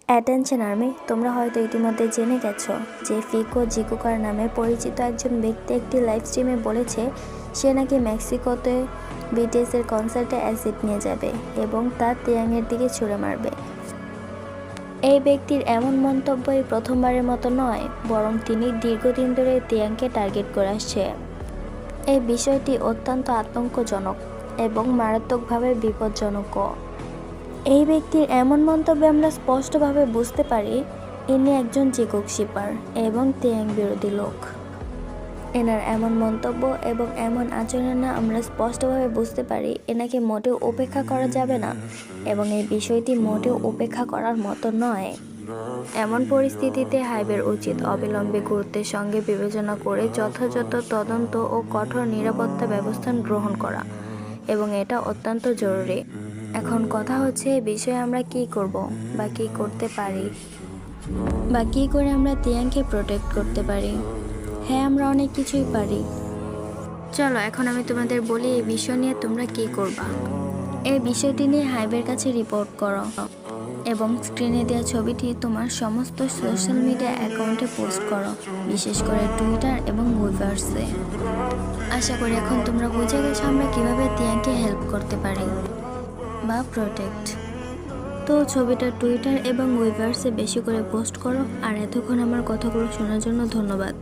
Attention army, তোমরা হয়তো ইতিমধ্যে জেনে গেছো যে ফিকো জিকুকার নামে পরিচিত একজন ব্যক্তি একটি লাইভ স্ট্রিমে বলেছে সে নাকি মেক্সিকোতে বিটিএসের কনসার্টে অ্যাসিড নিয়ে যাবে এবং তা তিয়াংয়ের দিকে ছুড়ে মারবে। এই ব্যক্তির এমন মন্তব্যই প্রথমবারের মতো নয়, বরং তিনি দীর্ঘদিন ধরে তিয়াংকে টার্গেট করে আসছে। এই বিষয়টি অত্যন্ত আতঙ্কজনক এবং মারাত্মকভাবে বিপজ্জনকও। এই ব্যক্তির এমন মন্তব্যে আমরা স্পষ্টভাবে বুঝতে পারি ইনি একজন জিকুক শিপার এবং তিয়াং বিরোধী লোক। এনার এমন মন্তব্য এবং এমন আচরণে আমরা স্পষ্টভাবে বুঝতে পারি এনাকে মোটেও উপেক্ষা করা যাবে না এবং এই বিষয়টি মোটেও উপেক্ষা করার মতো নয়। এমন পরিস্থিতিতে হাইবের উচিত অবিলম্বে গুরুত্বের সঙ্গে বিবেচনা করে যথাযথ তদন্ত ও কঠোর নিরাপত্তা ব্যবস্থা গ্রহণ করা, এবং এটা অত্যন্ত জরুরি। এখন কথা হচ্ছে এই বিষয়ে আমরা কি করব বা কি করতে পারি বা কি করে আমরা তিয়াংকে প্রোটেক্ট করতে পারি। হ্যাঁ, আমরা অনেক কিছুই পারি। চলো এখন আমি তোমাদের বলি এই বিষয় নিয়ে তোমরা কি করবা। এই বিষয়টি নিয়ে হাইবের কাছে রিপোর্ট করো এবং স্ক্রিনে দেওয়া ছবিটি তোমার সমস্ত সোশ্যাল মিডিয়া অ্যাকাউন্টে পোস্ট করো, বিশেষ করে টুইটার এবং উইভার্সে। আশা করি এখন তোমরা বুঝে গেছো আমরা কিভাবে তিয়াংকে হেল্প করতে পারি বা প্রোটেক্ট। তো ছবিটা টুইটার এবং উইভার্সে বেশি করে পোস্ট করো। আর এতক্ষণ আমার কথাগুলো শোনার জন্য ধন্যবাদ।